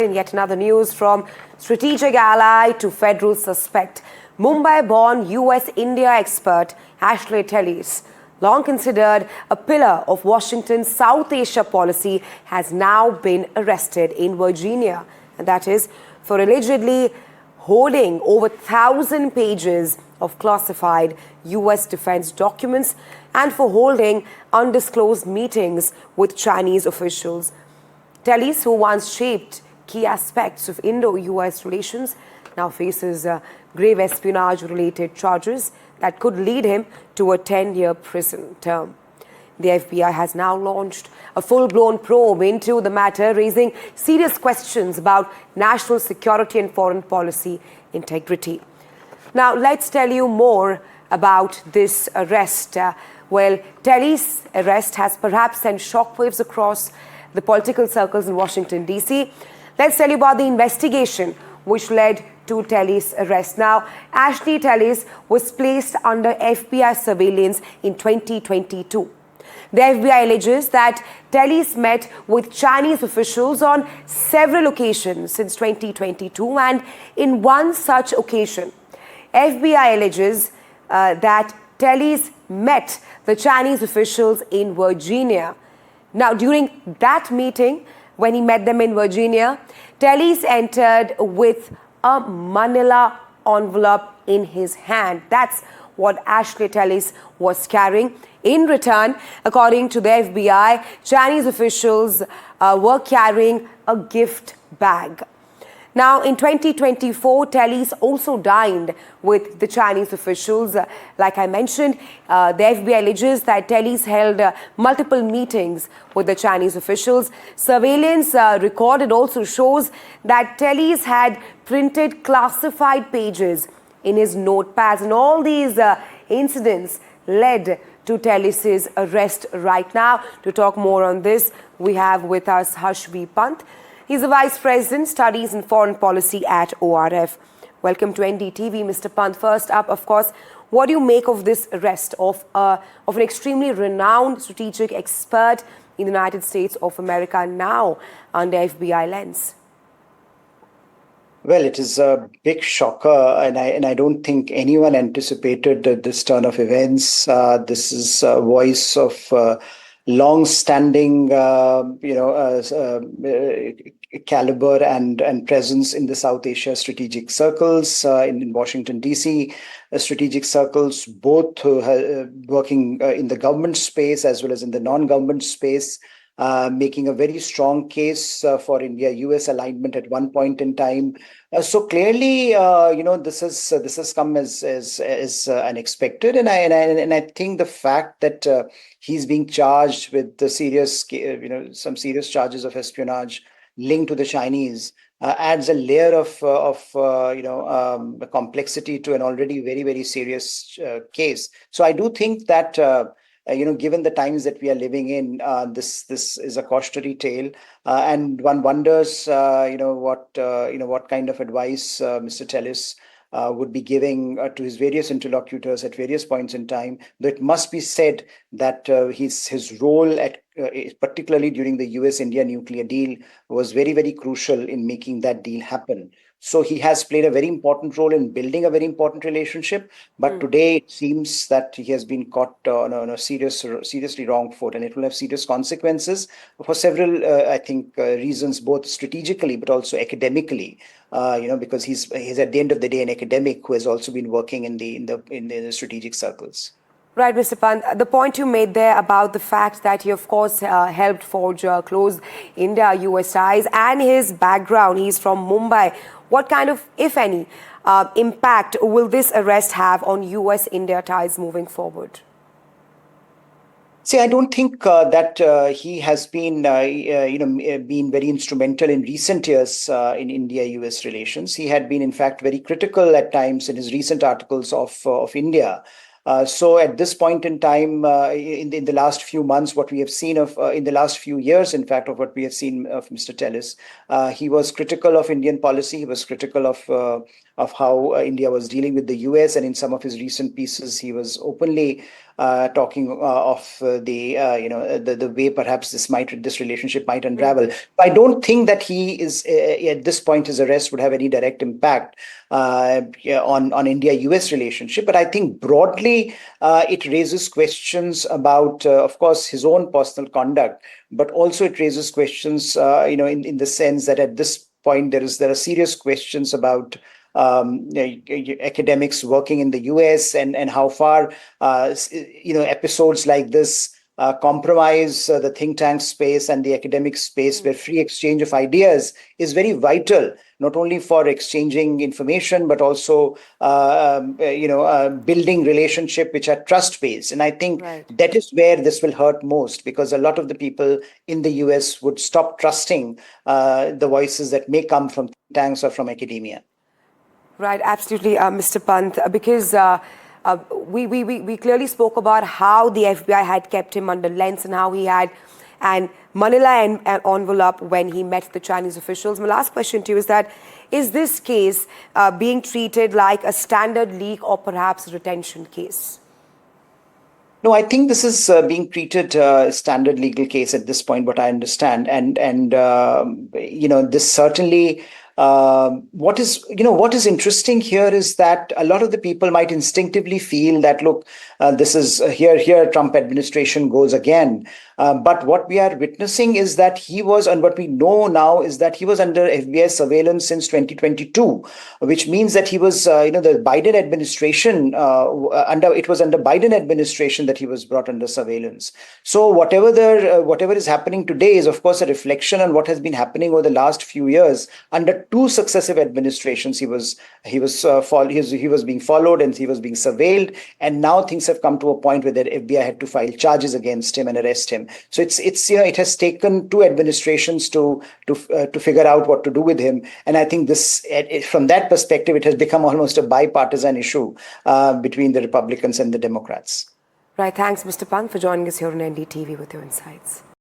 In yet another news from strategic ally to federal suspect, Mumbai-born US-India expert J Tellis, long considered a pillar of Washington's South Asia policy, has now been arrested in Virginia. And that is for allegedly holding over 1,000 pages of classified US defense documents and for holding undisclosed meetings with Chinese officials. Tellis, who once shaped key aspects of Indo-US relations, now faces grave espionage-related charges that could lead him to a 10-year prison term. The FBI has now launched a full-blown probe into the matter, raising serious questions about national security and foreign policy integrity. Now, let's tell you more about this arrest. Tellis' arrest has perhaps sent shockwaves across the political circles in Washington, D.C. Let's tell you about the investigation which led to Tellis' arrest. Now, J Tellis was placed under FBI surveillance in 2022. The FBI alleges that Tellis met with Chinese officials on several occasions since 2022, and in one such occasion, FBI alleges that Tellis met the Chinese officials in Virginia. Now, during that meeting, when he met them in Virginia, Tellis entered with a manila envelope in his hand. That's what J Tellis was carrying. In return, according to the FBI, Chinese officials were carrying a gift bag. Now, in 2024, Tellis also dined with the Chinese officials. Like I mentioned, the FBI alleges that Tellis held multiple meetings with the Chinese officials. Surveillance recorded also shows that Tellis had printed classified pages in his notepads, and all these incidents led to Tellis' arrest. Right now, to talk more on this, we have with us Harshvi Pant. He's the Vice President, Studies in Foreign Policy at ORF. Welcome to NDTV, Mr. Pant. First up, of course, what do you make of this arrest of an extremely renowned strategic expert in the United States of America, now under FBI lens? Well, it is a big shocker, and I don't think anyone anticipated this turn of events. This is a voice of long-standing, caliber and presence in the South Asia strategic circles, in Washington, D.C. Strategic circles, both working in the government space as well as in the non-government space, making a very strong case for India-US alignment at one point in time. So clearly, this has come as unexpected, and I think the fact that he's being charged with the some serious charges of espionage linked to the Chinese adds a layer of complexity to an already very, very serious case. So I do think that given the times that we are living in, this is a cautionary tale, and one wonders, what kind of advice Mr. Tellis would be giving to his various interlocutors at various points in time. Though it must be said that his role particularly during the US-India nuclear deal was very, very crucial in making that deal happen. So he has played a very important role in building a very important relationship. But today it seems that he has been caught on a seriously wrong foot, and it will have serious consequences for several, reasons, both strategically but also academically. Because he's at the end of the day an academic who has also been working in the strategic circles. Right, Mr. Pant. The point you made there about the fact that he, of course, helped forge close India-US ties, and his background, he's from Mumbai. What kind of, if any, impact will this arrest have on US-India ties moving forward? See, I don't think that he has been, been very instrumental in recent years in India-US relations. He had been, in fact, very critical at times in his recent articles of India. So at this point in time, in the last few months, what we have seen of in the last few years, in fact, of what we have seen of Mr. Tellis, he was critical of Indian policy. He was critical of how India was dealing with the US, and in some of his recent pieces, he was openly talking of the way perhaps this relationship might unravel. I don't think that he is at this point his arrest would have any direct impact on India-US relationship, but I think broadly it raises questions about, of course, his own personal conduct, but also it raises questions, in the sense that at this point there are serious questions about academics working in the US, and how far episodes like this compromise the think tank space and the academic space, where free exchange of ideas is very vital, not only for exchanging information but also building relationship which are trust based. And I think that is where this will hurt most, because a lot of the people in the US would stop trusting the voices that may come from think tanks or from academia. Right, absolutely, Mr. Pant, because we clearly spoke about how the FBI had kept him under lens and how he had an manila envelope when he met the Chinese officials. My last question to you is that, is this case being treated like a standard leak or perhaps a retention case? No, I think this is being treated standard legal case at this point, what I understand, and this certainly. What is interesting here is that a lot of the people might instinctively feel that, look, this is here Trump administration goes again. But what we are witnessing is that he was, and what we know now is that he was under FBI surveillance since 2022, which means that he was, the Biden administration, it was under Biden administration that he was brought under surveillance. So whatever is happening today is, of course, a reflection on what has been happening over the last few years under two successive administrations. He was being followed and he was being surveilled, and now things have come to a point where the FBI had to file charges against him and arrest him. So it has taken two administrations to figure out what to do with him, and I think this, from that perspective, it has become almost a bipartisan issue between the Republicans and the Democrats. Right. Thanks, Mr. Pant, for joining us here on NDTV with your insights.